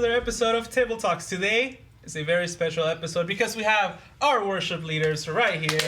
another episode of Table Talks. Today is a very special episode because we have our worship leaders right here.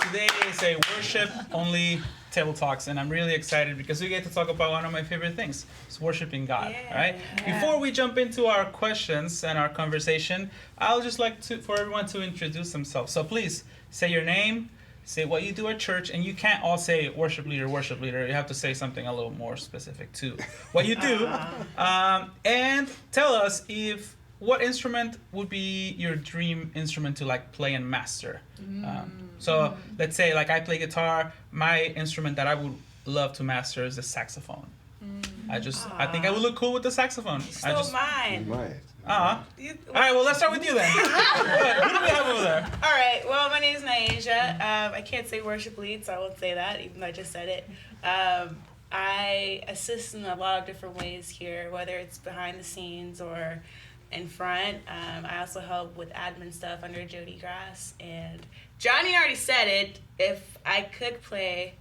Today is a worship-only Table Talks, and I'm really excited because we get to talk about one of my favorite things. It's worshiping God, right? Before we jump into our questions and our conversation, I'll just like for everyone to introduce themselves. So please, say your name, say what you do at church, and you can't all say worship leader. You have to say something a little more specific to what you do. And tell us what instrument would be your dream instrument to play and master. So let's say I play guitar. My instrument that I would love to master is the saxophone. I think I would look cool with the saxophone. Mine. Right. All right, well, let's start with you then. Who do we have over there? All right, well, my name is Nyajaha. I can't say worship lead, so I won't say that, even though I just said it. I assist in a lot of different ways here, whether it's behind the scenes or in front. I also help with admin stuff under Jody Grass. And Jonhy already said it. If I could play,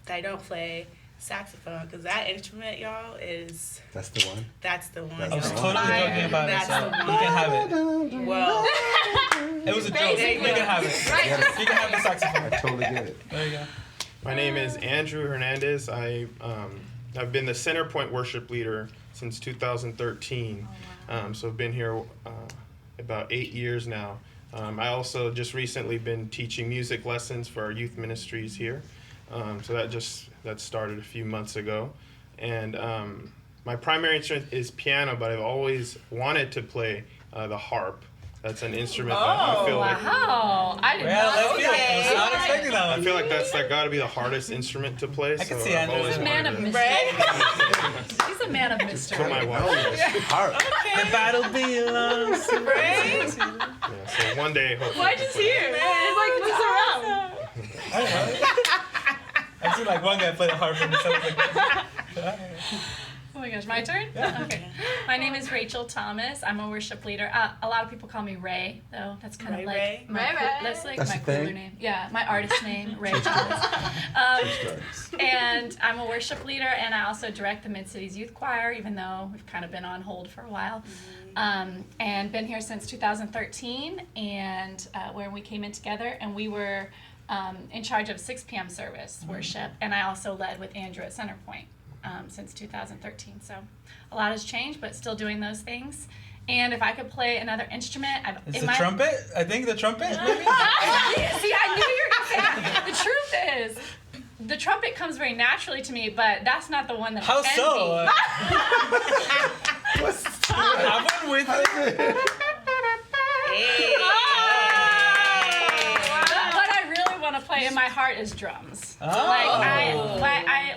I don't play saxophone, because that instrument, y'all, is... That's the one? That's the one. I was totally joking about it, so you can have it. Well... It was a joke. You can have it. Right. You can have the saxophone. I totally get it. There you go. My name is Andrew Hernandez. I've been the Center Point worship leader since 2013. So I've been here about 8 years now. I also just recently been teaching music lessons for our youth ministries here. So that started a few months ago. And my primary instrument is piano, but I've always wanted to play the harp. That's an instrument that I feel like... Wow. I didn't know. I was not expecting that one. I feel like that's got to be the hardest instrument to play. I can see Andrew. He's a man of mystery. He's a man of mystery. To my wife. Harp. Okay. The battle belongs to Right? Yeah, so one day, hopefully. Why just here? It moves around. I don't know. I've seen one guy play the harp and it sounds like... Oh my gosh, my turn? Yeah. Okay. My name is Rachel Thomas. I'm a worship leader. A lot of people call me Ray, though. That's kind of Ray? that's That's my the cooler thing? name. Yeah, my artist name, Ray Thomas. And I'm a worship leader, and I also direct the Mid-Cities Youth Choir, even though we've kind of been on hold for a while. And been here since 2013, and where we came in together, and we were in charge of 6 p.m. service worship, and I also led with Andrew at Center Point. Since 2013, so a lot has changed, but still doing those things. And if I could play another instrument, Is the trumpet? I think the trumpet, maybe? See, I knew you were going to say that. The truth is, the trumpet comes very naturally to me, but that's not the one that How I so? What's Have one with it. Hey. What I really want to play in my heart is drums. Oh.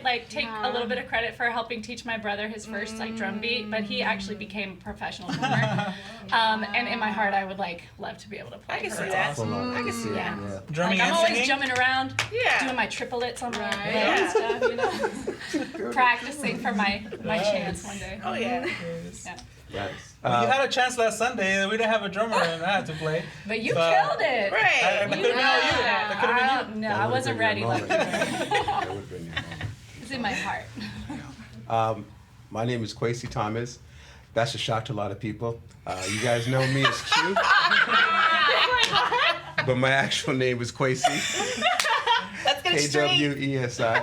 I take a little bit of credit for helping teach my brother his first drum beat, but he actually became a professional drummer. And in my heart, I would love to be able to play. I can see her. that. awesome. I can see it. Yeah. Yeah. Drumming I'm and always singing? jumping around, Yeah. doing my triplets on my Yeah. stuff, practicing for my chance one day. Oh, yeah. Yeah. Yes. You had a chance last Sunday. We didn't have a drummer and I had to play. But you But- killed it. Right. That could have been all you. That could have been you. No, I wasn't ready. That would have been your moment. It's in my heart. My name is Kwesi Thomas. That's a shock to a lot of people. You guys know me as Q. But my actual name is Kwesi. Let's get it straight. Kwesi.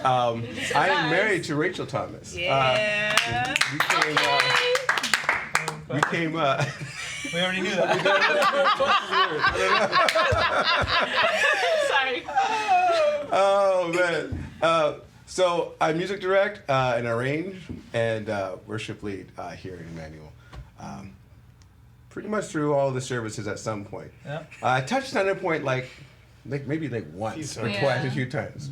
I am married to Rachel Thomas. Yeah. We came. We already knew that. Sorry. Oh man. So I music direct and arrange and worship lead here in Emmanuel. Pretty much through all the services at some point. Yeah. I touched on a point maybe once or twice, a few times.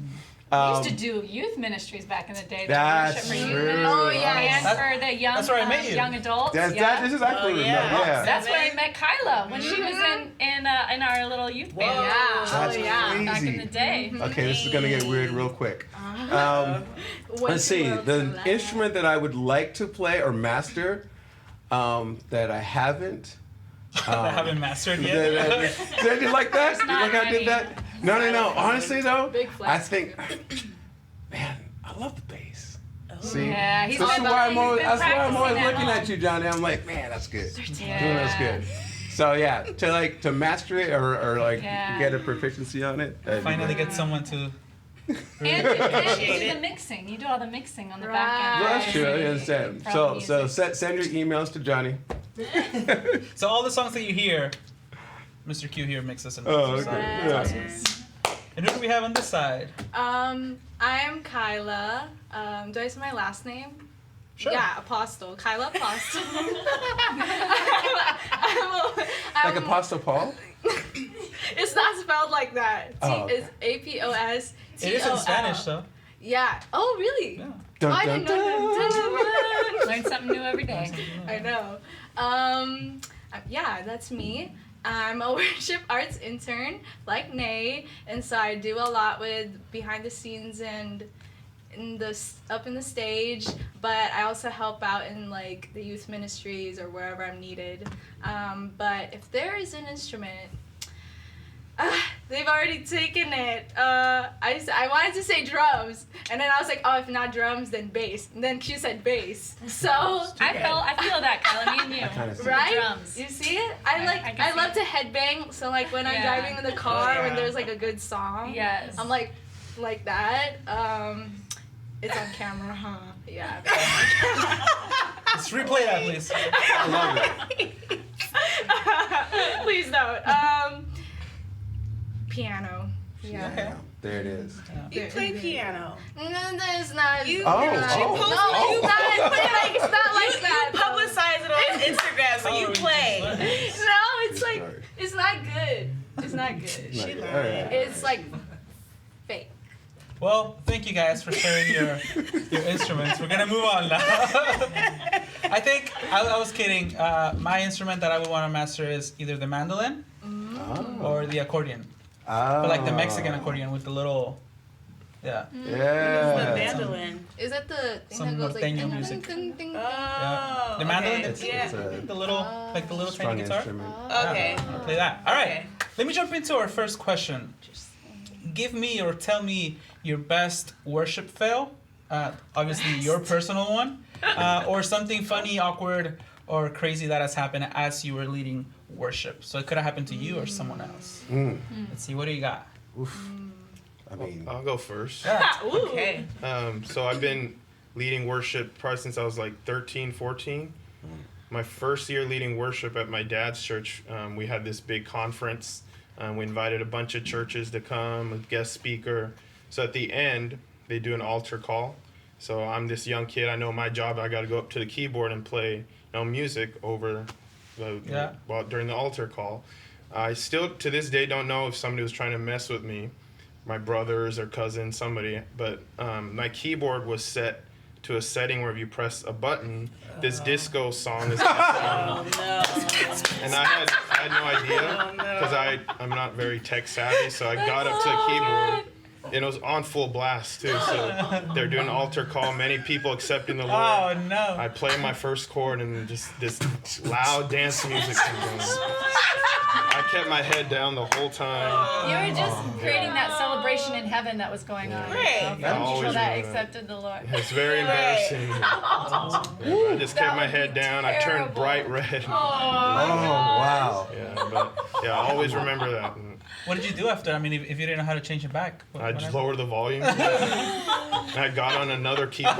We used to do youth ministries back in the day. That's worship for youth true. ministries. Oh, And for the young, that's where I met you. young adults. This is exactly what yeah. That's where I met Kaila when she was in our little youth band. Whoa. That's Back in crazy. the day. Okay, this is gonna get weird real quick. Let's see. The instrument that I would like to play or master that I haven't. I haven't mastered yet. Did I do like that? You like how I did that? No. Honestly though, Big I flex. think, man, I love the bass. See, Yeah, he's that's been- why I'm he's always, been that's why I'm always practicing at looking home. at you, Johnny. I'm like, man, that's good. Yeah. Doing that's good. So yeah, to master it or like Yeah. get a proficiency on it. that'd be Finally great. get someone to. And you do the mixing. You do all the mixing on the back end. Well, that's true. I understand. From So music. send your emails to Johnny. So all the songs that you hear, Mr. Q here mixes and Oh, masters. okay. That's Yeah. awesome. And who do we have on this side? I'm Kaila. Do I say my last name? Sure. Yeah, Apostol. Kaila Apostol. Like Apostle Paul? It's not spelled like that. Oh, okay. It's Apostol. It is in Spanish, though. Yeah. Oh, really? Yeah. Dun, I dun, didn't know that. Learn something new every day. I know. Yeah, that's me. I'm a worship arts intern, like Nay, and so I do a lot with behind the scenes and up in the stage. But I also help out in like the youth ministries or wherever I'm needed. But if there is an instrument. They've already taken it. I wanted to say drums, and then I was like, oh, if not drums, then bass. And then she said bass. So I feel that, Kyla, me and you. kinda see right? Drums. You see it? I can see love it. to headbang. So like when I'm Yeah. driving in the car, yeah. when there's like a good song, Yes. I'm like that. It's on camera, huh? Yeah. Let's replay that, please. I love it. Please don't. Piano. Yeah. Okay. There it is. You play piano. No, that's not. You- Oh, she oh. posted No, you it's not. It's not like that. though. publicize it on Instagram, so you play. No, it's Good like story. it's not good. It's not good. She Like, lied. all right. It's like fake. Well, thank you guys for sharing your instruments. We're gonna move on now. I think I was kidding. My instrument that I would want to master is either the mandolin or the accordion, but like the Mexican accordion with the little, yeah. The Yeah. mandolin. Is that the thing Some that goes like norteño ding, music. ding, ding, ding, ding? Oh. The mandolin, okay. it's, Yeah. it's a the little, like the little strong tiny guitar. instrument. Okay. Yeah, I'll play that. All right. Okay. Let me jump into our first question. Give me or tell me your best worship fail. Obviously, your personal one, or something funny, awkward, or crazy that has happened as you were leading worship. So it could have happened to you or someone else. Let's see. What do you got? Oof. I mean, I'll go first. Yeah. Okay. So I've been leading worship probably since I was like 13, 14. My first year leading worship at my dad's church, we had this big conference. We invited a bunch of churches to come, a guest speaker. So at the end, they do an altar call. So I'm this young kid. I know my job. I got to go up to the keyboard and play music over during the altar call. I still, to this day, don't know if somebody was trying to mess with me, my brothers or cousins, somebody. But my keyboard was set to a setting where if you press a button, this disco song is happening. Oh no. And I had no idea because I'm not very tech savvy. So I got up to the keyboard and it was on full blast too. So they're doing an altar call, many people accepting the Lord. Oh no. I play my first chord and just this loud dance music comes on. I kept my head down the whole time. You were just creating that celebration in heaven that was going on. Great. For I people always that remember that. accepted the Lord. It's very embarrassing. Yeah, but I just kept my head down. I turned bright red. oh wow. Yeah, but yeah, I always remember that. And What did you do after? I mean, if you didn't know how to change it back. I just lowered the volume. And I got on another keyboard.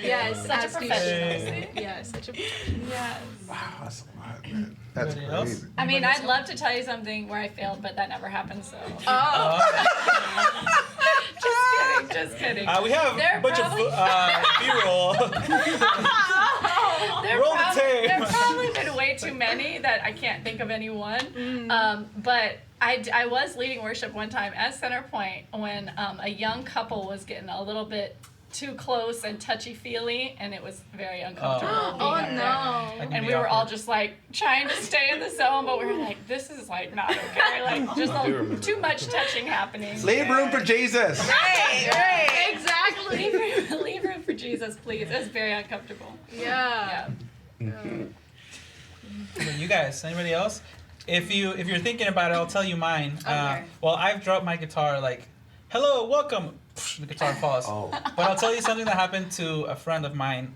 Yes, Such a as you professional. should. Yes, such a professional. Yes. Wow, that's a lot, man. That's Anybody else? crazy. I mean, I'd love to tell you something where I failed, but that never happened, so. Oh, Just kidding. We have They're a bunch probably- of B-roll. Roll the tape. There probably been way too many that I can't think of any one. But I was leading worship one time at Center Point when a young couple was getting a little bit too close and touchy-feely, and it was very uncomfortable. oh being there. no. That can And be we were all awkward. just like trying to stay in the zone, but we were like, this is like not okay. Like just I do remember too much touching happening. Leave room for Jesus. Right. Exactly. Leave room for Jesus, please. It was very uncomfortable. Yeah. But you guys, anybody else? If you're thinking about it, I'll tell you mine. Okay. Well, I've dropped my guitar like, hello, welcome. the guitar falls. Oh. But I'll tell you something that happened to a friend of mine.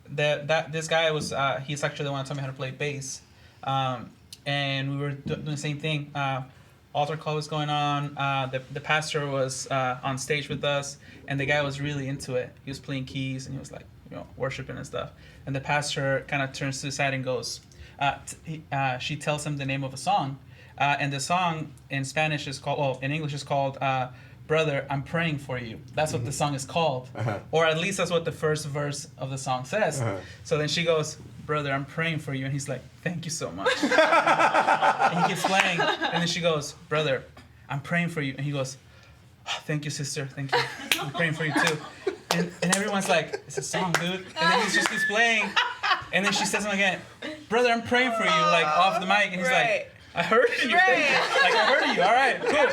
This guy was he's actually the one that taught me how to play bass, and we were doing the same thing. Altar call was going on. The pastor was on stage with us, and the guy was really into it. He was playing keys, and he was like, worshiping and stuff. And the pastor kind of turns to the side and goes, she tells him the name of a song, and the song in Spanish is called, well, in English is called, Brother, I'm Praying for You. That's what the song is called. Or at least that's what the first verse of the song says. So then she goes, Brother, I'm praying for you. And he's like, thank you so much. And he keeps playing. And then she goes, Brother, I'm praying for you. And he goes, thank you, sister. Thank you. I'm praying for you too. And everyone's like, it's a song, dude. And then he just keeps playing. And then she says him again, Brother, I'm praying for you, like off the mic. And he's like, I heard you. Thank you. Like, I heard you. All right, cool.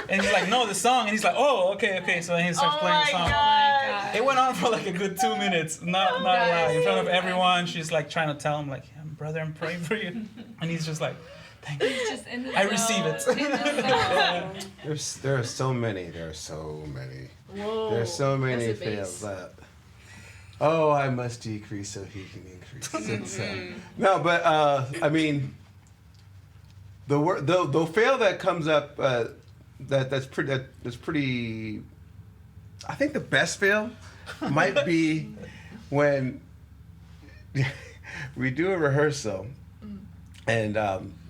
And he's like, no, the song. And he's like, oh, okay. So then he starts playing the song. God. It went on for like a good 2 minutes. Not lie. In front of everyone, she's like trying to tell him, like, Brother, I'm praying for you. And he's just like, thank you. Just in the I zone. receive it. In the zone. There are so many. Whoa. There's so many That's a bass. fails. Oh, I must decrease so he can increase. It's, no, but I mean, the fail that comes up that's pretty. I think the best fail might be when we do a rehearsal and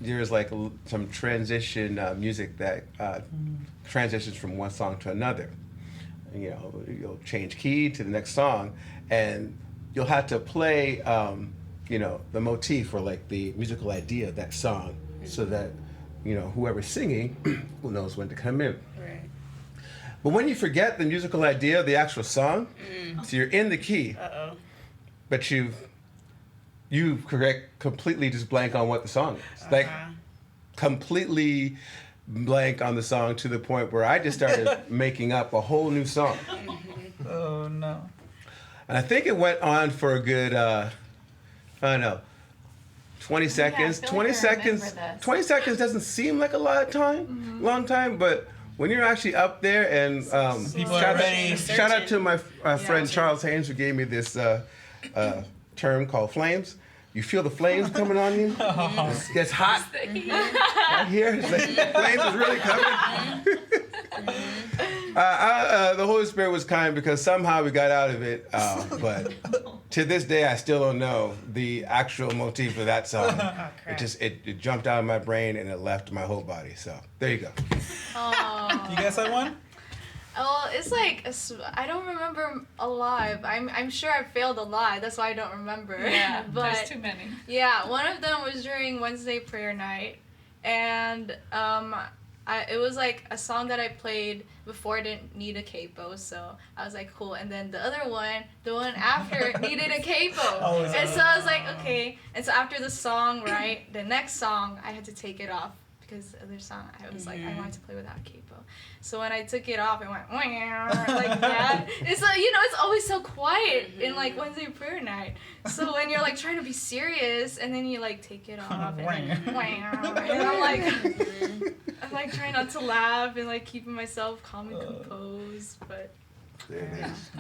there's like some transition music that transitions from one song to another. You'll change key to the next song, and you'll have to play, the motif or like the musical idea of that song, so that, whoever's singing who knows when to come in. Right. But when you forget the musical idea of the actual song, so you're in the key, but you completely just blank on what the song is. Like, completely blank on the song to the point where I just started making up a whole new song. Oh, no. And I think it went on for a good, 20 seconds. I feel 20 like I seconds. remember this. 20 seconds doesn't seem like a lot of time, long time, but when you're actually up there and People are ready. shout out to my friend Charles Haynes, who gave me this term called flames. You feel the flames coming on you. It gets hot right here. It's like, the flames is really coming. The Holy Spirit was kind because somehow we got out of it. But to this day, I still don't know the actual motif of that song. It jumped out of my brain and it left my whole body. So there you go. You guess I won? Oh, it's like I don't remember a lot. I'm sure I failed a lot. That's why I don't remember. Yeah, but there's too many. yeah, one of them was during Wednesday prayer night, and it was like a song that I played before I didn't need a capo, so I was like, cool. And then the other one, the one after, needed a capo. And so I was like, okay. And so after the song, right, the next song, I had to take it off because the other song, I was like, I wanted to play without a capo. So when I took it off, it went like that. It's like, it's always so quiet in like Wednesday prayer night. So when you're like trying to be serious and then you like take it off and then and I'm like trying not to laugh and like keeping myself calm and composed, but There it is.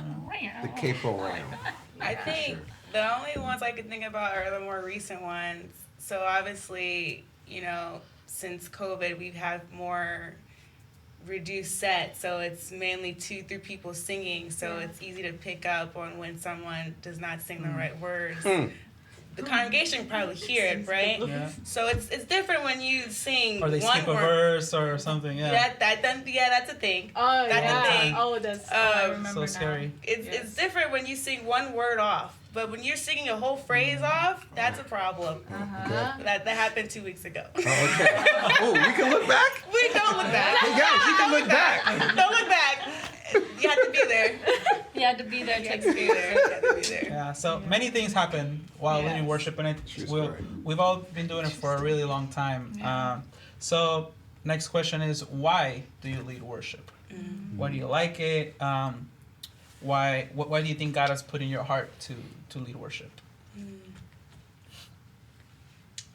The capo round. I think the only ones I can think about are the more recent ones. So obviously, since COVID, we've had more reduced set, so it's mainly 2-3 people singing, so it's easy to pick up on when someone does not sing the right words. The congregation can probably hear it, right? Yeah. So it's different when you sing Or they one skip a word. verse or something, yeah. That's a thing. oh That's yeah. the thing. Oh, that's I remember So now. scary. It's different when you sing one word off, but when you're singing a whole phrase off, that's a problem. That happened 2 weeks ago. Oh, okay. Oh, we can look back? We don't look back. Hey guys, you can look back. Don't look back. You have to be there. You had to be there. You have to be there. You have to be there. Yeah, so many things happen while leading worship, and we've all been doing it for a really long time. So next question is, why do you lead worship? Why do you like it? Why do you think God has put in your heart to lead worship?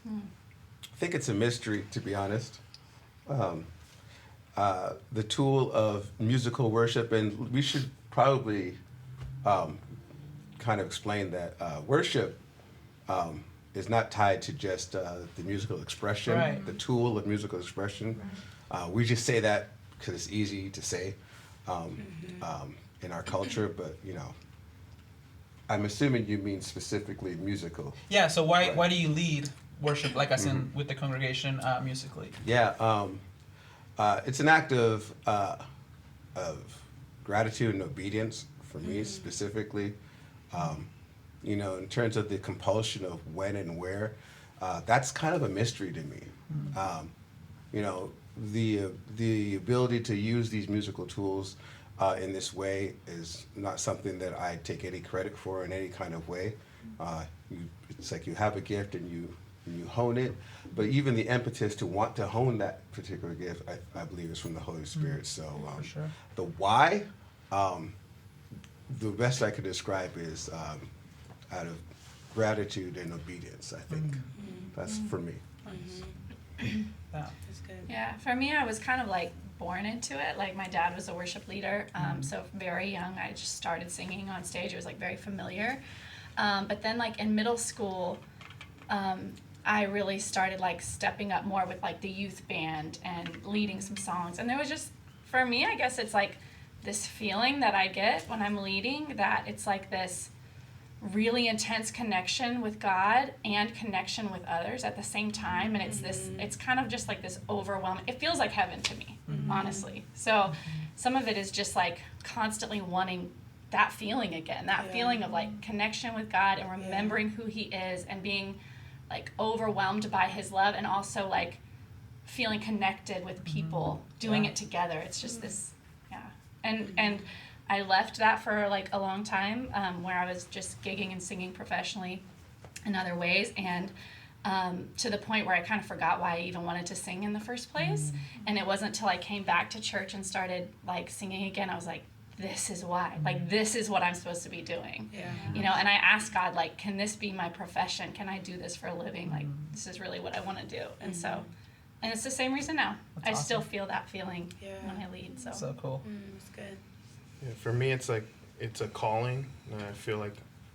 I think it's a mystery, to be honest. the tool of musical worship, and we should probably kind of explain that worship is not tied to just the musical expression, Right. the tool of musical expression. We just say that because it's easy to say in our culture, but I'm assuming you mean specifically musical. Yeah. So why Right. why do you lead worship, like us in with the congregation musically? Yeah, it's an act of gratitude and obedience for me specifically. In terms of the compulsion of when and where, that's kind of a mystery to me. The ability to use these musical tools in this way is not something that I take any credit for in any kind of way. It's like you have a gift and you hone it, but even the impetus to want to hone that particular gift, I believe, is from the Holy Spirit. So For sure. the why, the best I could describe is out of gratitude and obedience. I think that's for me. Yeah. That's good. Yeah, for me, I was kind of like born into it. Like my dad was a worship leader, so very young, I just started singing on stage. It was like very familiar. But then like in middle school, I really started like stepping up more with like the youth band and leading some songs. And there was just, for me, I guess it's like this feeling that I get when I'm leading, that it's like this really intense connection with God and connection with others at the same time. And it's this, it's kind of just like this overwhelming, it feels like heaven to me, honestly. So some of it is just like constantly wanting that feeling again, that feeling of like connection with God and remembering who He is and being like overwhelmed by His love, and also like feeling connected with people, doing it together. It's just this, and I left that for like a long time, where I was just gigging and singing professionally in other ways, and to the point where I kind of forgot why I even wanted to sing in the first place. And it wasn't until I came back to church and started like singing again, I was like, this is why, like, this is what I'm supposed to be doing. And I asked God, like, can this be my profession? Can I do this for a living? Like, this is really what I want to do. And so, and it's the same reason now. That's I awesome. still feel that feeling when I lead. So, So cool. That's good. Yeah, for me, it's like it's a calling, and I feel like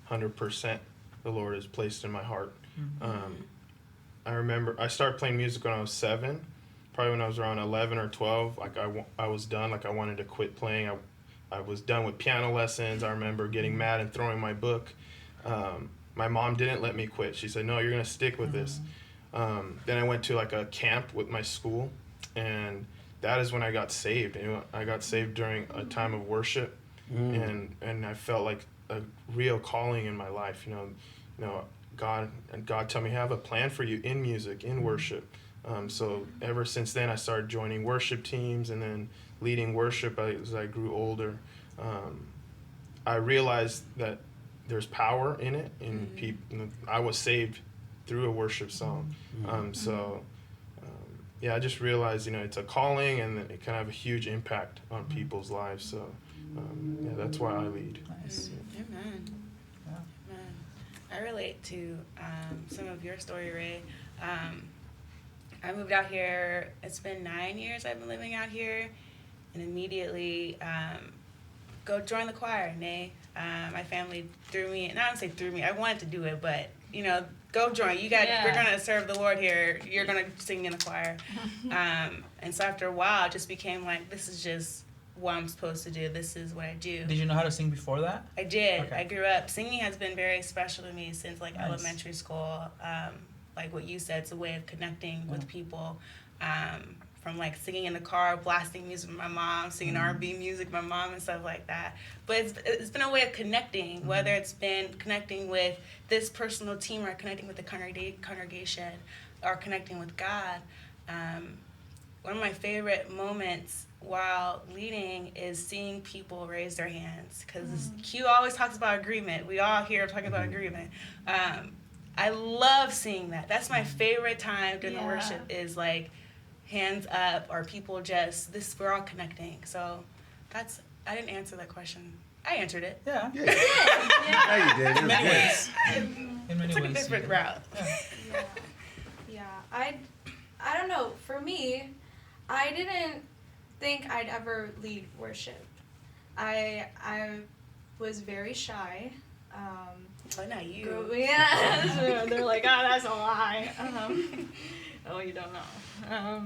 100% the Lord has placed in my heart. I remember I started playing music when I was 7. Probably when I was around 11 or 12, like I was done. Like I wanted to quit playing. I was done with piano lessons. I remember getting mad and throwing my book. My mom didn't let me quit. She said, "No, you're gonna stick with this." Then I went to like a camp with my school, and that is when I got saved. And I got saved during a time of worship, and I felt like a real calling in my life. God told me, I have a plan for you in music, in worship. So ever since then, I started joining worship teams and then leading worship as I grew older. I realized that there's power in it, in people. I was saved through a worship song. I just realized, it's a calling, and it can have a huge impact on people's lives. So, that's why I lead. Nice. Amen. Yeah. Amen. I relate to some of your story, Ray. I moved out here. It's been 9 years I've been living out here, and immediately go join the choir. My family threw me. Not to say threw me. I wanted to do it, but go join. We're trying to serve the Lord here. You're gonna sing in the choir. And so after a while, it just became like, this is just what I'm supposed to do. This is what I do. Did you know how to sing before that? I did. Okay. I grew up. Singing has been very special to me since like Nice. elementary school. Like what you said, it's a way of connecting with people. From like singing in the car, blasting music with my mom, singing R&B music with my mom and stuff like that. But it's been a way of connecting, whether it's been connecting with this personal team or connecting with the congregation or connecting with God. One of my favorite moments while leading is seeing people raise their hands, because Q always talks about agreement. We all here talking about agreement. I love seeing that. That's my favorite time during the worship, is like hands up, or people just, we're all connecting. So I didn't answer that question. I answered it. Yeah. Yeah, you did. In many ways. In many Took ways. a different you did. route. I don't know. For me, I didn't think I'd ever lead worship. I was very shy. Oh, not you. Yeah, they're like, oh, that's a lie. Oh, you don't know.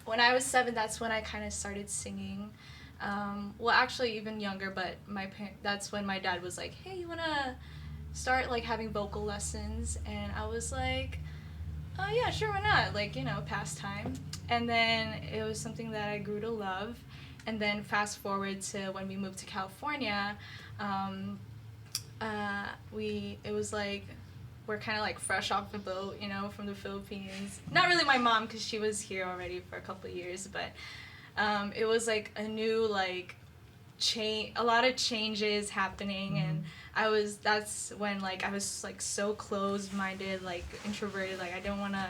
When I was 7, that's when I kind of started singing. Well, actually, even younger, but that's when my dad was like, hey, you wanna start like having vocal lessons? And I was like, oh yeah, sure, why not? Like, pastime. And then it was something that I grew to love. And then fast forward to when we moved to California, it was like we're kind of like fresh off the boat, from the Philippines. Not really my mom, because she was here already for a couple of years, but it was like a new like a lot of changes happening, and that's when like I was like so closed-minded, like introverted, like I don't want to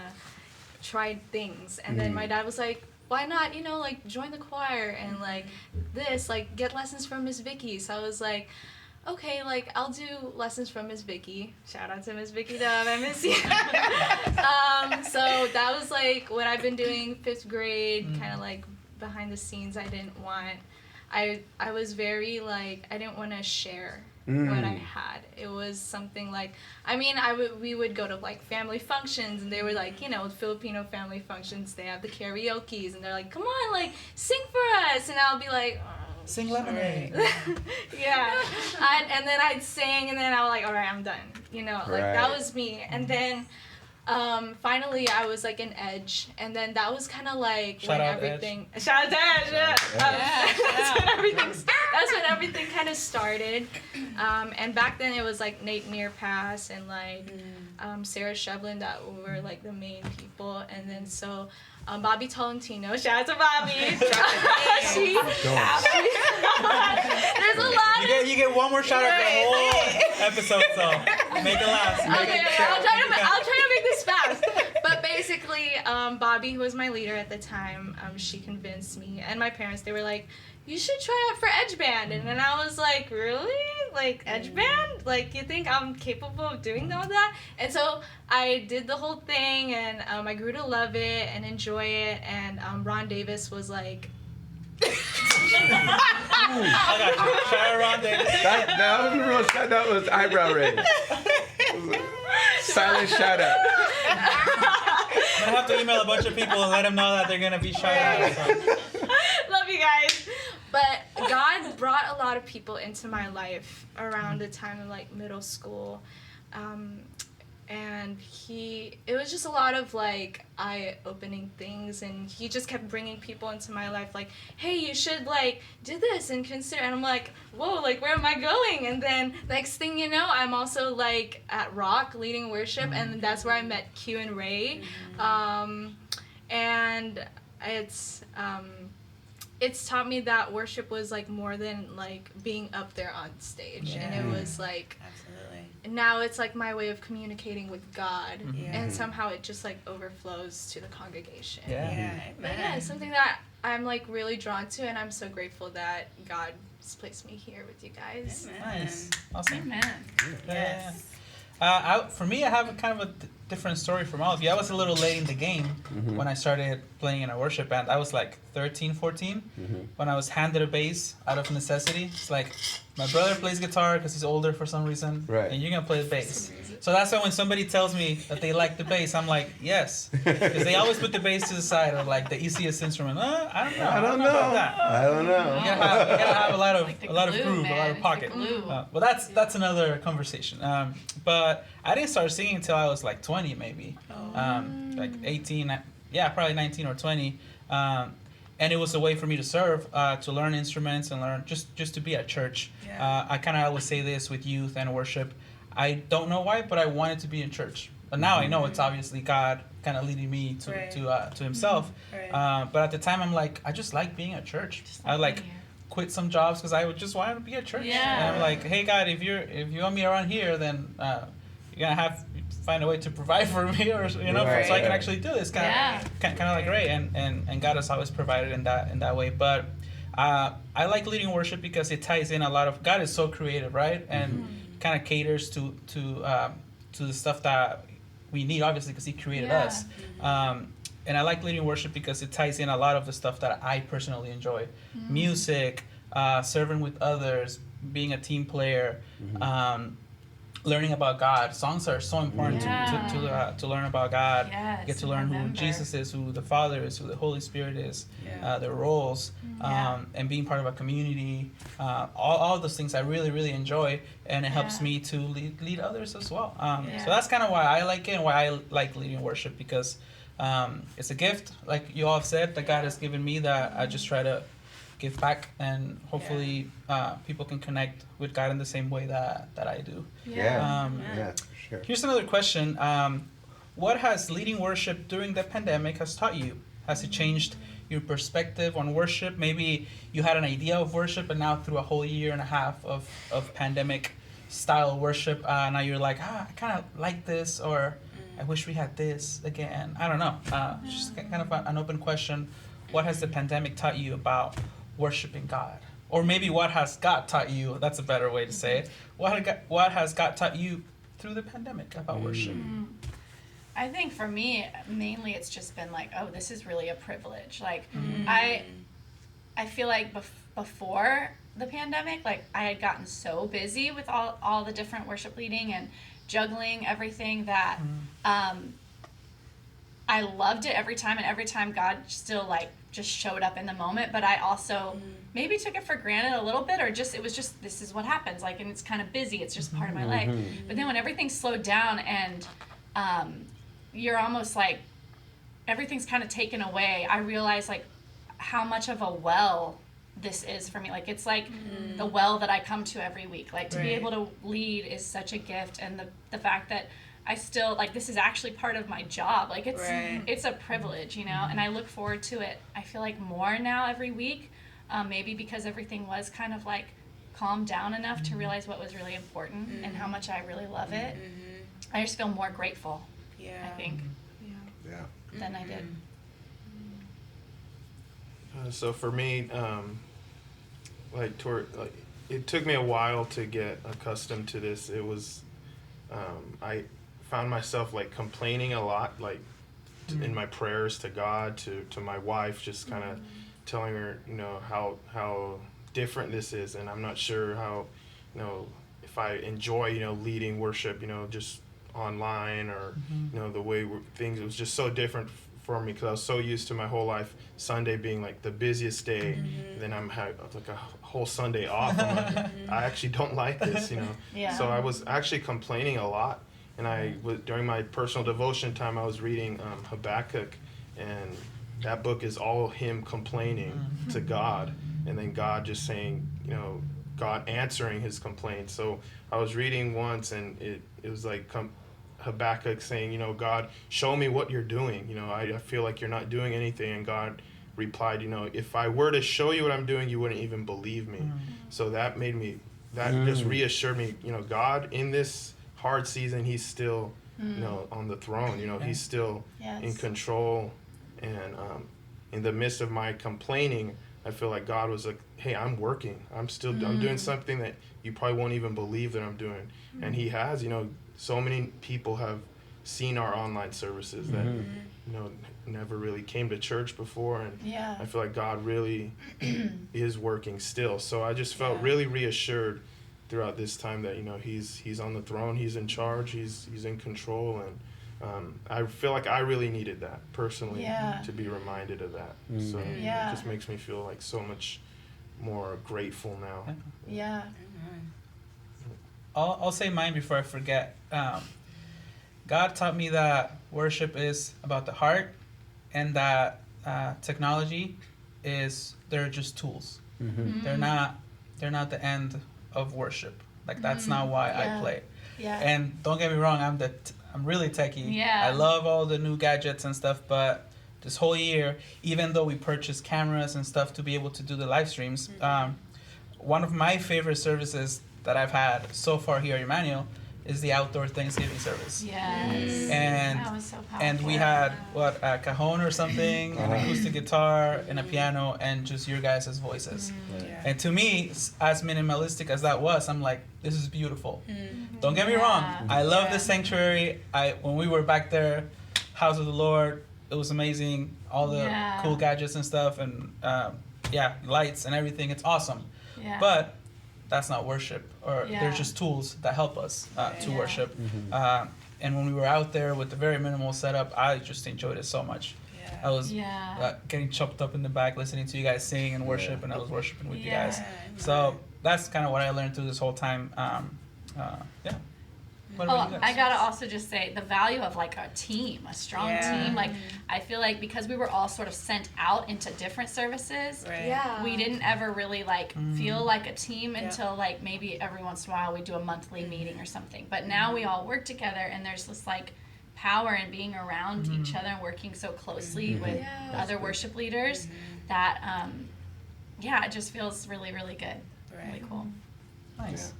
try things. And then my dad was like, why not, like join the choir and like get lessons from Miss Vicky. So I was like, okay, like I'll do lessons from Miss Vicky. Shout out to Miss Vicky Dove, I miss you. So that was like what I've been doing 5th grade, kind of like behind the scenes. I was very like, I didn't want to share what I had. It was something like, we would go to like family functions, and they were like, Filipino family functions, they have the karaoke's, and they're like, come on, like sing for us, and I'll be like, Sing Lemonade. yeah. And then I'd sing, and then I was like, all right, I'm done. Like that was me. And then finally I was like an Edge, and then that was kind of like Shout out to Edge. That's when everything kind of started. And back then it was like Nate Nearpass and like Sarah Shevlin that were like the main people, and then so Bobby Tolentino, shout out to Bobby. There's a lot. You get one more shout out for the whole episode, so make it last. I'll try to make this fast. But basically, Bobby, who was my leader at the time, she convinced me, and my parents, they were like, you should try out for Edge Band. And then I was like, really? Like, Edge Band? Like, you think I'm capable of doing all that? And so I did the whole thing, and I grew to love it and enjoy it. And Ron Davis was like... I got you. Shout out Ron Davis. That was eyebrow raise. Silent shout out. I'm gonna have to email a bunch of people and let them know that they're gonna be shout out. So. Love you guys. But God brought a lot of people into my life around the time of like middle school. And it was just a lot of like eye-opening things, and he just kept bringing people into my life like, hey, you should like do this and consider, and I'm like, whoa, like where am I going? And then next thing you know, I'm also like at Rock leading worship, and that's where I met Q and Ray. And it's taught me that worship was like more than like being up there on stage, and it was like, now it's like my way of communicating with God, and somehow it just like overflows to the congregation. It's something that I'm like really drawn to, and I'm so grateful that God's placed me here with you guys. Nice, awesome. Amen. Yes. For me, I have a kind of a different story from all of you. I was a little late in the game when I started playing in a worship band. I was like 13, 14 when I was handed a bass out of necessity. It's like, my brother plays guitar because he's older for some reason, and you're going to play the bass. So that's why when somebody tells me that they like the bass, I'm like, yes. Because they always put the bass to the side of like the easiest instrument. I don't know. I don't know. You gotta have a lot of Like a lot of glue, groove, man. a lot of It's pocket. the glue. Well, that's another conversation. But I didn't start singing until I was like 20, maybe, like 18. Probably 19 or 20. And it was a way for me to serve, to learn instruments and learn just to be at church. I kind of always say this with youth and worship. I don't know why, but I wanted to be in church. But now I know it's obviously God kind of leading me to Himself. But at the time, I'm like, I just like being at church. I like quit some jobs because I would just want to be at church. And I'm like, hey God, if you want me around here, then you're gonna find a way to provide for me, or so I can actually do this kind of like Ray. And God has always provided in that way. But I like leading worship because it ties in a lot of, God is so creative, right? And kind of caters to the stuff that we need, obviously, because He created us. and I like leading worship because it ties in a lot of the stuff that I personally enjoy. Music, serving with others, being a team player, learning about God. Songs are so important to learn about God. Yes, Get to learn who remember. Jesus is, who the Father is, who the Holy Spirit is, their roles, and being part of a community. All of those things I really, really enjoy, and it helps me to lead others as well. So that's kind of why I like it and why I like leading worship, because it's a gift, like you all have said, that God has given me, that I just try to give back, and hopefully people can connect with God in the same way that I do. Yeah, for sure. Here's another question. What has leading worship during the pandemic has taught you? Has it changed your perspective on worship? Maybe you had an idea of worship, and now through a whole year and a half of pandemic style worship, now you're like, I kind of like this, or I wish we had this again. I don't know. Just kind of an open question. What has the pandemic taught you about worshiping God? Or maybe what has God taught you? That's a better way to say it. What has God taught you through the pandemic about worship? I think for me, mainly it's just been like, oh, this is really a privilege. Like, I feel like before the pandemic, like, I had gotten so busy with all the different worship leading and juggling everything that I loved it every time, and every time God still, like, just showed up in the moment, but I also maybe took it for granted a little bit, or just, it was just, this is what happens, like, and it's kind of busy, it's just part of my life. But then when everything slowed down and you're almost like, everything's kind of taken away, I realized, like, how much of a well this is for me. Like, it's like the well that I come to every week. Like, to be able to lead is such a gift, and the fact that I still, like, this is actually part of my job. Like, it's a privilege, you know, and I look forward to it, I feel like, more now every week, maybe because everything was kind of, like, calmed down enough to realize what was really important and how much I really love it. I just feel more grateful, I think, than I did. So for me, it took me a while to get accustomed to this. It was, I found myself, like, complaining a lot, like, in my prayers to God, to my wife, just kind of telling her, you know, how different this is, and I'm not sure how, you know, if I enjoy, you know, leading worship, you know, just online, or you know, the way things, it was just so different for me, because I was so used to my whole life Sunday being, like, the busiest day, and then I'm like a whole Sunday off. I'm like, I actually don't like this, you know. So I was actually complaining a lot, and I was, during my personal devotion time, I was reading Habakkuk, and that book is all him complaining to God, and then God just saying, you know, God answering his complaints. So I was reading once, and it was like Habakkuk saying, you know, God, show me what you're doing. You know, I feel like you're not doing anything. And God replied, you know, if I were to show you what I'm doing, you wouldn't even believe me. So that made me, that just reassured me, you know, God, in this hard season, he's still, you know, on the throne. You know, he's still in control. And in the midst of my complaining, I feel like God was like, hey, I'm working. I'm doing something that you probably won't even believe that I'm doing. And he has, you know, so many people have seen our online services that, you know, never really came to church before. And I feel like God really is working still. So I just felt really reassured throughout this time that, you know, he's on the throne, he's in charge, he's in control. And I feel like I really needed that personally, to be reminded of that. So it just makes me feel like so much more grateful now. I'll say mine before I forget. God taught me that worship is about the heart, and that technology they're just tools. They're not the end of worship. Like, that's not why I play. And don't get me wrong, I'm really techie. I love all the new gadgets and stuff, but this whole year, even though we purchased cameras and stuff to be able to do the live streams, one of my favorite services that I've had so far here at Emmanuel is the outdoor Thanksgiving service. And that was so powerful. And we had a cajon or something, an acoustic guitar, and a piano, and just your guys' voices. And to me, as minimalistic as that was, I'm like, this is beautiful. Don't get me wrong, I love the sanctuary. When we were back there, House of the Lord, it was amazing. All the cool gadgets and stuff, and lights and everything. It's awesome. Yeah. But that's not worship, or they're just tools that help us to worship. And when we were out there with the very minimal setup, I just enjoyed it so much. I was getting chopped up in the back, listening to you guys sing and worship, and I was worshiping with you guys. So that's kind of what I learned through this whole time. What about you guys? I gotta also just say the value of like a team, a strong team. Like I feel like because we were all sort of sent out into different services, we didn't ever really like feel like a team until like maybe every once in a while we do a monthly meeting or something. But now we all work together, and there's this like power in being around each other and working so closely with other worship leaders that it just feels really, really good. Really cool. Nice.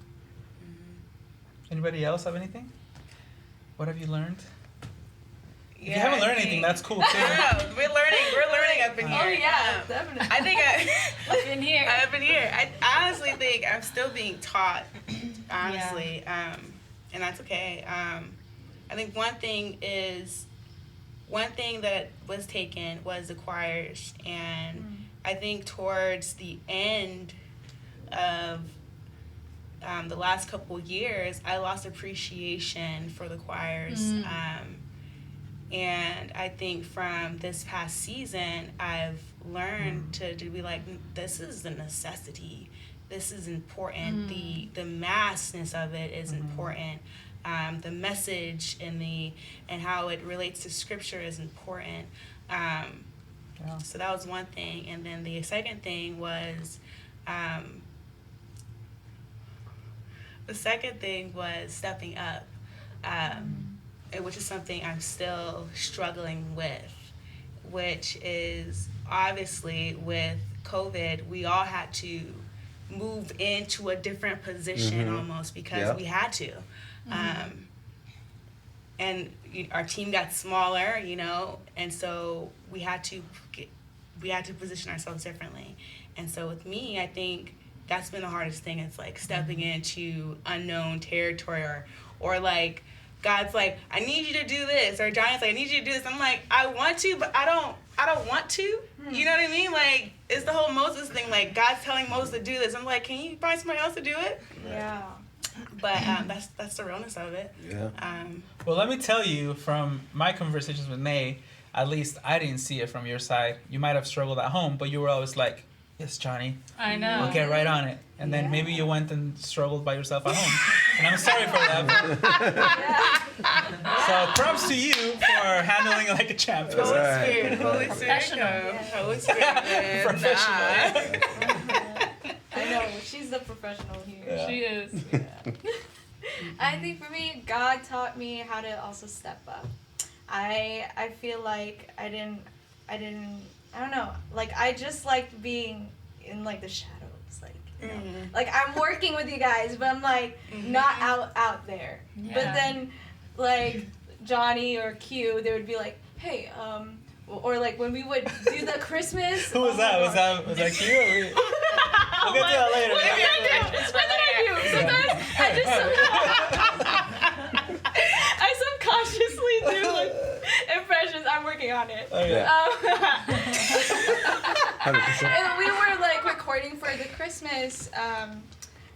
Anybody else have anything? What have you learned? If you haven't learned anything, that's cool too. We're learning up in here. Oh yeah, definitely. I think I've been here. I honestly think I'm still being taught, honestly, and that's okay. I think one thing that was taken was the choirs, and I think towards the end of the last couple years, I lost appreciation for the choirs. And I think from this past season, I've learned to be like, this is a necessity. This is important. The massness of it is important. The message and how it relates to scripture is important. So that was one thing. And then the second thing was stepping up, which is something I'm still struggling with, which is obviously with COVID, we all had to move into a different position almost because we had to. And our team got smaller, and so we had to position ourselves differently. And so with me, I think that's been the hardest thing. It's like stepping into unknown territory, or like God's like, I need you to do this, or Johnny's like, I need you to do this. I'm like, I want to, but I don't want to. You know what I mean? Like, it's the whole Moses thing. Like, God's telling Moses to do this. I'm like, can you find somebody else to do it? Yeah. But that's the realness of it. Yeah. Well, let me tell you from my conversations with Nay, at least I didn't see it from your side. You might have struggled at home, but you were always like, yes, Johnny. I know. We'll get right on it. And then maybe you went and struggled by yourself at home. And I'm sorry for that. So props to you for handling it like a champ. Holy Spirit. Professional. Holy Spirit. Professional. I know, she's the professional here. Yeah. She is. I think for me, God taught me how to also step up. I feel like I don't know, like I just liked being in like the shadows, like like I'm working with you guys, but I'm like not out there. Yeah. But then like Johnny or Q, they would be like, hey, or like when we would do the Christmas. Who was that? Was that Q? Or we... We'll get to that later. What did I do? Sometimes I subconsciously do like impressions. I'm working on it. Oh, yeah. 100%. And we were like recording for the Christmas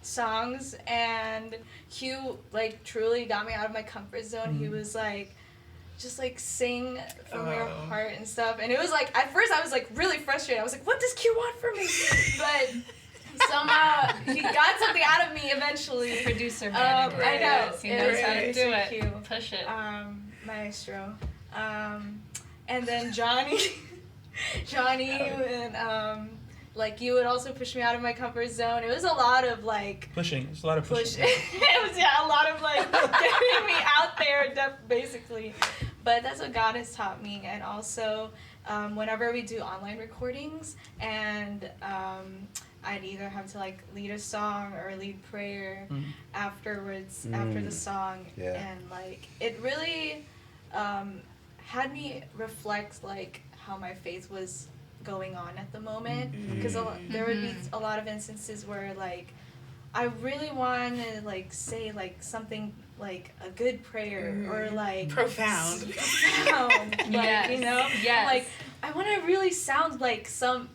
songs, and Q like truly got me out of my comfort zone. He was like, just like sing from your heart and stuff. And it was like, at first I was like really frustrated. I was like, what does Q want from me? But somehow he got something out of me eventually. Producer manager. I know. He knows how to do it. Q. Push it. Maestro. And then Johnny and like you would also push me out of my comfort zone. It was a lot of like Pushing. There's a lot of pushing. It was a lot of like getting me out there, basically. But that's what God has taught me. And also, whenever we do online recordings, and I'd either have to like lead a song or lead prayer afterwards, after the song, and like it really had me reflect like how my faith was going on at the moment, because there would be a lot of instances where like I really want to like say like something like a good prayer or like Profound. like, Yes. you know, Yes. like I want to really sound like some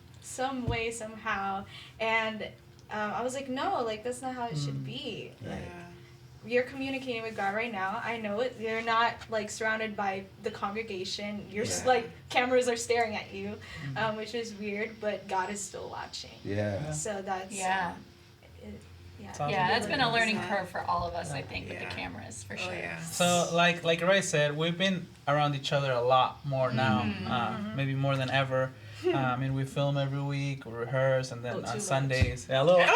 way somehow, and I was like, no, like that's not how it should be. Yeah. Like, you're communicating with God right now. I know it. You're not like surrounded by the congregation. You're just like cameras are staring at you, which is weird, but God is still watching. Yeah. So that's Yeah. awesome. Yeah, that's been a learning 100%. curve for all of us, I think, with Yeah. the cameras, for Oh, sure. yeah. So like Ray said, we've been around each other a lot more now, maybe more than ever. I mean, we film every week, we rehearse, and then Too on much. Sundays. Yeah, a little. Tell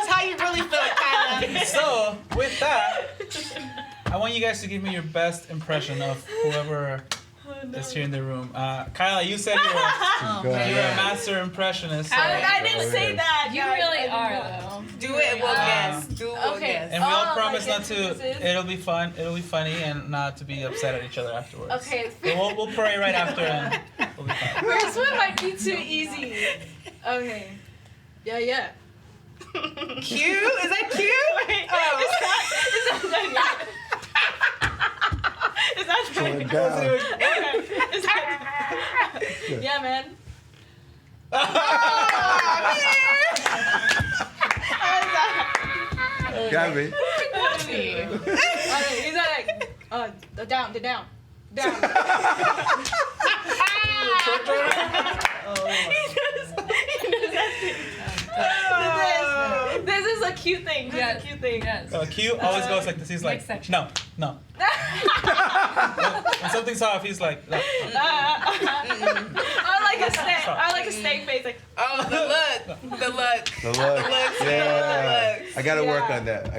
us how you really feel, Kyla. So with that, I want you guys to give me your best impression of whoever is here in the room. Kyla, you said you were Go you're a ahead. master impressionist. So. I didn't say that. You guys. really I did are, not. though. Do it, we'll guess. Do it, we'll Okay. guess. And we all Oh, promise like not to. instances? It'll be fun. It'll be funny, and not to be upset at each other afterwards. Okay. But we'll pray right after, and we'll be fine. First one might be too easy. Okay. Yeah. Cute? Is that cute? Oh. Is that Slow it down. Is that Yeah, man. Got me. Kwesi. He's like, down. This is a cute thing. This is a cute thing. Yes. Q always goes like this. He's like, Midsection. no. When something's off, he's like, no. I like a snake face. Like, Oh, the look. The look. looks. Yeah. looks. I gotta work Yeah. on that.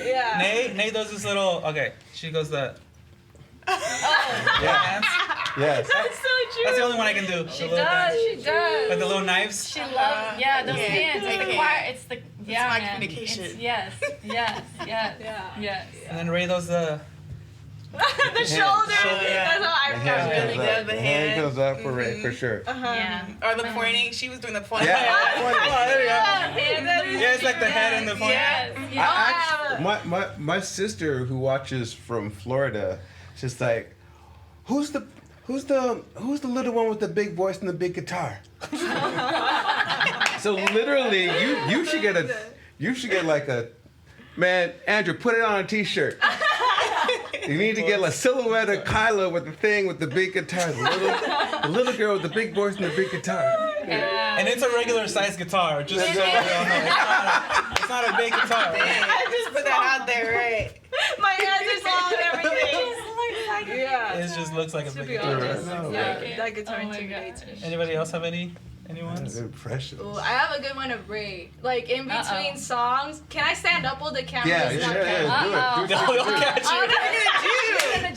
yeah. Nate does this little. Okay, she goes that. Yeah. Hands. Yes. That's so true. That's the only one I can do. She The little does. hands. She does. Like the little knives. She loves, those Yeah. hands. It's the Yeah. choir. It's the, yeah, my man. communication. It's, yes. Yeah. And then Ray does the. The shoulder. Shoulder. That's how I The got hand really goes good, up. the The hand hand. goes up for Ray, for sure. Yeah. Or the pointing. She was doing the pointing. Yeah. Oh, there you go. Yeah, Yeah, it's like the head and the point. Yes. I Yes. actually, my sister who watches from Florida, she's like, who's the little one with the big voice and the big guitar? So literally, you should get like a, man, Andrew, put it on a t-shirt. You need to get a silhouette of Kyla with the thing with the big guitar, the little girl with the big voice and the big guitar. And it's a regular size guitar. Just so we all know. It's not a big guitar. I just put that out there, right? My hands are long and everything. Yeah. It just looks like a To big be guitar. honest, No, yeah, that guitar Oh my intimidates me. gosh. Anybody else have anyone? Impressions. Ooh, I have a good one of Ray. Like in between Uh-oh. songs. Can I stand up while the camera Yeah, is yeah, not yeah, there? do it. Do it. No, don't catch Oh, you. no, What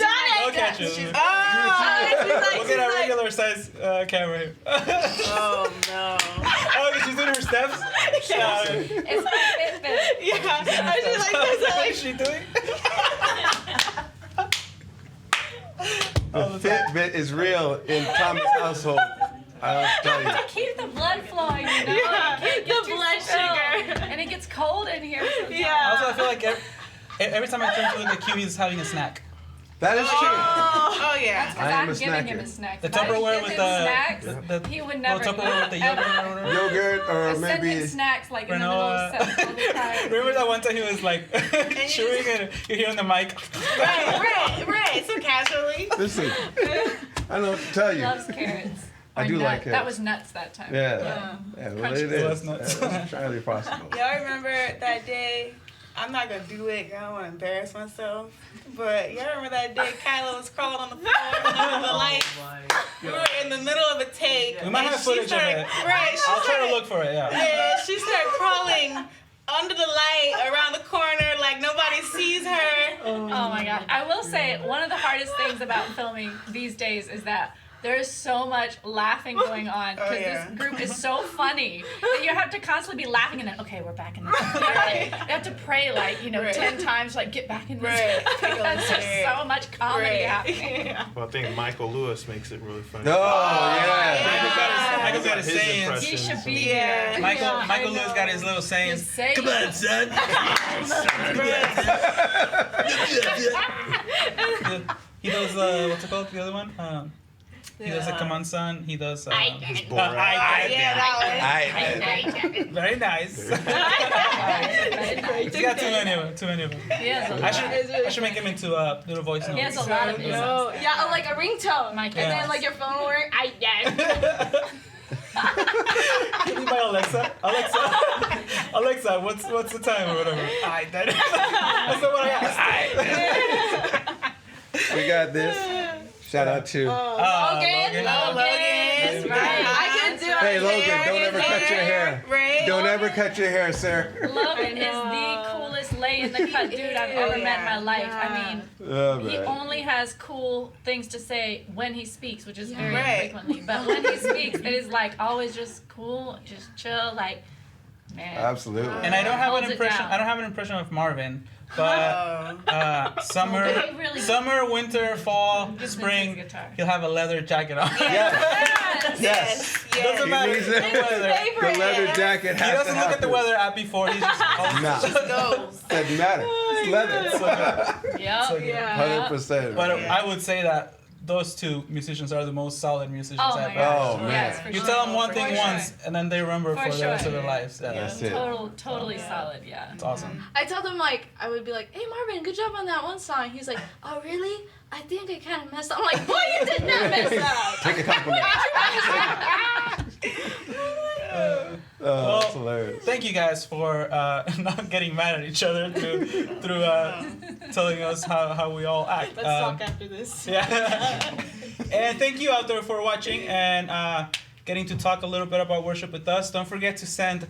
Don't catch you. Oh, We'll get a regular size camera here. oh no. Oh, she's doing her steps? It's my Fitbit. Yeah. I was just like, What that's is she doing? The Fitbit is real in Thomas' household. I'll tell you. To keep the blood flowing, you know? Yeah, You can't get the too blood still. sugar. And it gets cold in here sometimes. Yeah. Also, I feel like every time I turn to look at Q, he's having a snack. That is true. Oh yeah. Because I am I'm a giving him snacker. a snack. The If I Tupperware give with him the snacks, the he would little never Tupperware with the eat, yogurt ever. or whatever. Yogurt or I send him maybe. snacks like in the middle of Granola. stuff all the time. Remember that one time he was like chewing and you're hearing the mic? Right. So casually. Listen, I don't know what to tell He you. loves carrots. I Or do nut. like That carrots. was nuts that time. Yeah. Yeah, well, it Crunchy. is. Nuts. That's entirely possible. Y'all remember that day? I'm not gonna do it. 'Cause I don't want to embarrass myself. But y'all remember that day Kyla was crawling on the floor under the light? We were in the middle of a take. We might and have she footage of started- it. Right. She I'll try to started- look for it, yeah. Yeah, she started crawling under the light around the corner like nobody sees her. Oh my god. I will say one of the hardest things about filming these days is that there is so much laughing going on because yeah. this group is so funny that you have to constantly be laughing and then okay, we're back in this. Right. You have to pray like, Right. 10 times like get back in this. Right. That's just so much comedy Right. happening. Yeah. Well, I think Michael Lewis makes it really funny. Oh, yeah. Yeah. Michael's got his His sayings. impressions. He should be Yeah. here. Michael Yeah, Michael I Lewis know. got his little sayings. His sayings. Come on, son. He does what's it called? The other one? He does a come on, son. He does. Borat. Yeah, that one. Very nice. He's got too many of them. He has a I lot. should make him into little voice notes. He has a lot of music. No, yeah, like a ringtone. Mike, and yeah. then like your phone will ring. Give me my Alexa. Alexa, what's the time or whatever? That's not what I asked. We got this. Shout out to. Logan. Logan. Right. I can do it. Hey, Logan, don't ever cut your hair. Right. Don't ever cut your hair, sir. Logan is the coolest lay in the cut dude I've ever met in my life. I mean, Oh, he man. only has cool things to say when he speaks, which is very Right. infrequently. But when he speaks, it is like always just cool, just chill, like, man. Absolutely. And I don't have Holds an it impression. down. I don't have an impression of Marvin, but summer, He really- summer, winter, fall, Just spring, his guitar. he'll have a leather jacket on. Yes. Yes. Doesn't matter needs the it. weather. The leather jacket He has doesn't to look at the happen. weather app before. He just Nah. Goes. Doesn't matter. It's leather. Yep. So good. Yeah. 100%. But man. I would say that those two musicians are the most solid musicians Oh my I've gosh. Oh, man. Yes, for You sure. tell them one thing For sure. once, and then they remember For for the rest sure. of their lives. Yeah, That's it. Totally solid, yeah. it's awesome. I told him like I would be like, "Hey Marvin, good job on that one song." He's like, "Oh really? I think I kind of messed up." I'm like, "Boy, you did not mess up." Take a compliment. Well, That's hilarious. Thank you guys for not getting mad at each other through telling us how we all act. Let's talk after this. Yeah. And thank you out there for watching and getting to talk a little bit about worship with us. Don't forget to send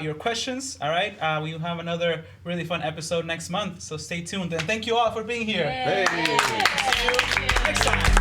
your questions. All right. We will have another really fun episode next month. So stay tuned. And thank you all for being here. Yay. Hey. See you next time.